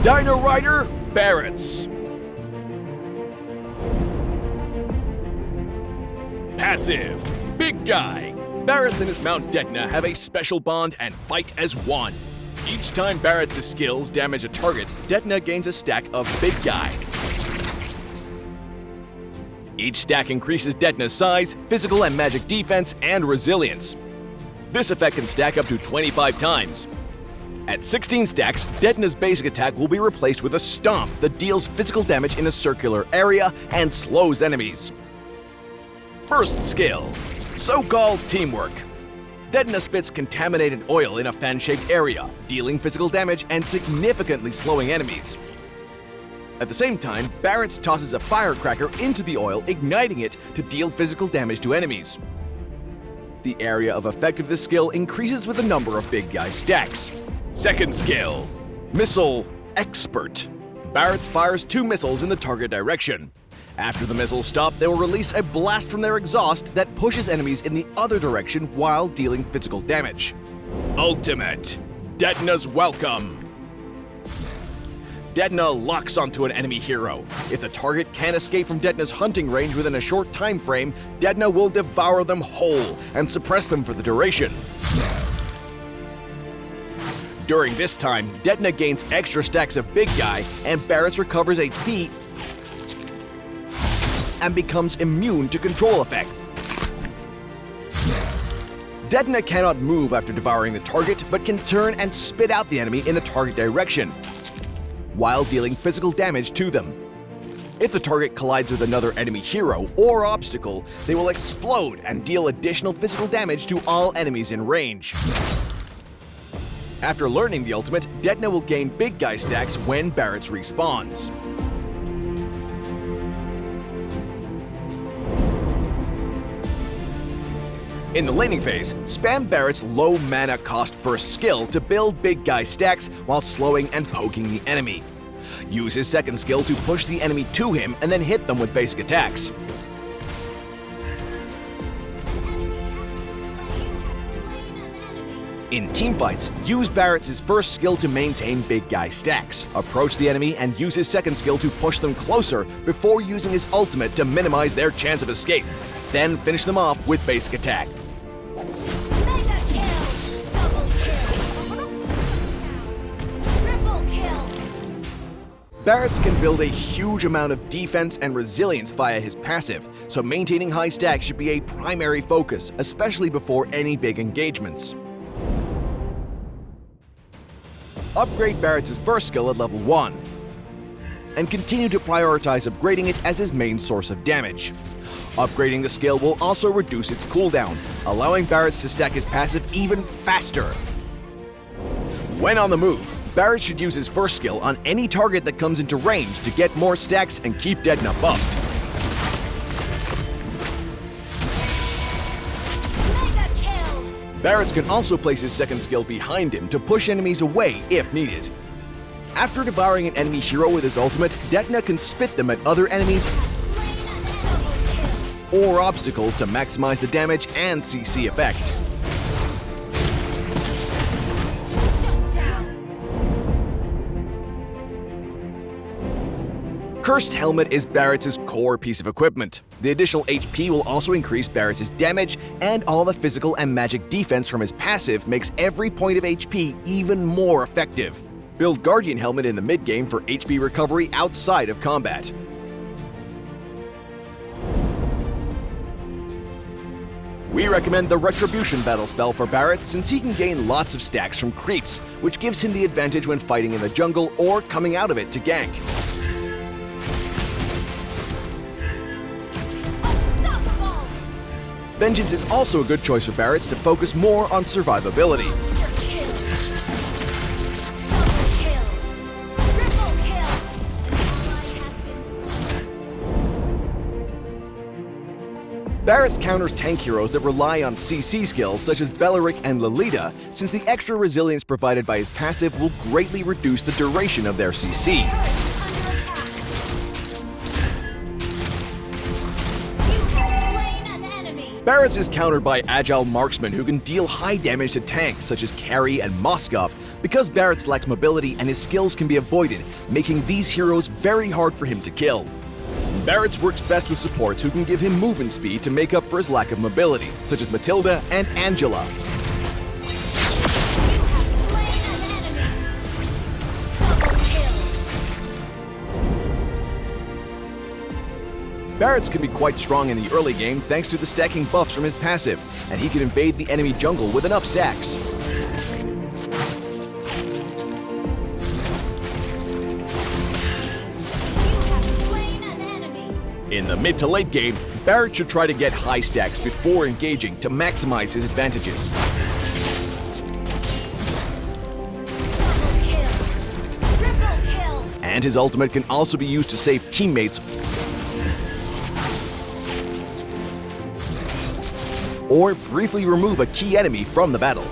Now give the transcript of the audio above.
Dino Rider Barats. Passive, big guy. Barats and his mount Detna have a special bond and fight as one. Each time Barats' skills damage a target, Detna gains a stack of big guy. Each stack increases Detna's size, physical and magic defense, and resilience. This effect can stack up to 25 times. At 16 stacks, Detna's basic attack will be replaced with a Stomp that deals physical damage in a circular area and slows enemies. First skill, so-called teamwork. Detna spits contaminated oil in a fan-shaped area, dealing physical damage and significantly slowing enemies. At the same time, Barats tosses a firecracker into the oil, igniting it to deal physical damage to enemies. The area of effect of this skill increases with the number of big guy stacks. Second skill, Missile Expert. Barats fires 2 missiles in the target direction. After the missiles stop, they will release a blast from their exhaust that pushes enemies in the other direction while dealing physical damage. Ultimate, Detna's Welcome. Detna locks onto an enemy hero. If the target can't escape from Detna's hunting range within a short time frame, Detna will devour them whole and suppress them for the duration. During this time, Detna gains extra stacks of big guy, and Barats recovers HP and becomes immune to control effect. Detna cannot move after devouring the target, but can turn and spit out the enemy in the target direction, while dealing physical damage to them. If the target collides with another enemy hero or obstacle, they will explode and deal additional physical damage to all enemies in range. After learning the ultimate, Detna will gain big guy stacks when Barats respawns. In the laning phase, spam Barats' low mana cost first skill to build big guy stacks while slowing and poking the enemy. Use his second skill to push the enemy to him and then hit them with basic attacks. In teamfights, use Barats' first skill to maintain big guy stacks. Approach the enemy and use his second skill to push them closer before using his ultimate to minimize their chance of escape. Then finish them off with basic attack. Barats can build a huge amount of defense and resilience via his passive, so maintaining high stacks should be a primary focus, especially before any big engagements. Upgrade Barats' first skill at level 1, and continue to prioritize upgrading it as his main source of damage. Upgrading the skill will also reduce its cooldown, allowing Barats to stack his passive even faster. When on the move, Barats should use his first skill on any target that comes into range to get more stacks and keep Detna buffed. Barats can also place his second skill behind him to push enemies away if needed. After devouring an enemy hero with his ultimate, Detna can spit them at other enemies or obstacles to maximize the damage and CC effect. Cursed Helmet is Barats' core piece of equipment. The additional HP will also increase Barats' damage, and all the physical and magic defense from his passive makes every point of HP even more effective. Build Guardian Helmet in the mid-game for HP recovery outside of combat. We recommend the Retribution battle spell for Barats since he can gain lots of stacks from creeps, which gives him the advantage when fighting in the jungle or coming out of it to gank. Vengeance is also a good choice for Barats to focus more on survivability. Barats counters tank heroes that rely on CC skills such as Beleric and Lolita, since the extra resilience provided by his passive will greatly reduce the duration of their CC. Barats is countered by agile marksmen who can deal high damage to tanks such as Carry and Moskov, because Barats lacks mobility and his skills can be avoided, making these heroes very hard for him to kill. Barats works best with supports who can give him movement speed to make up for his lack of mobility, such as Matilda and Angela. Barats can be quite strong in the early game thanks to the stacking buffs from his passive, and he can invade the enemy jungle with enough stacks. In the mid to late game, Barats should try to get high stacks before engaging to maximize his advantages. And his ultimate can also be used to save teammates or briefly remove a key enemy from the battle.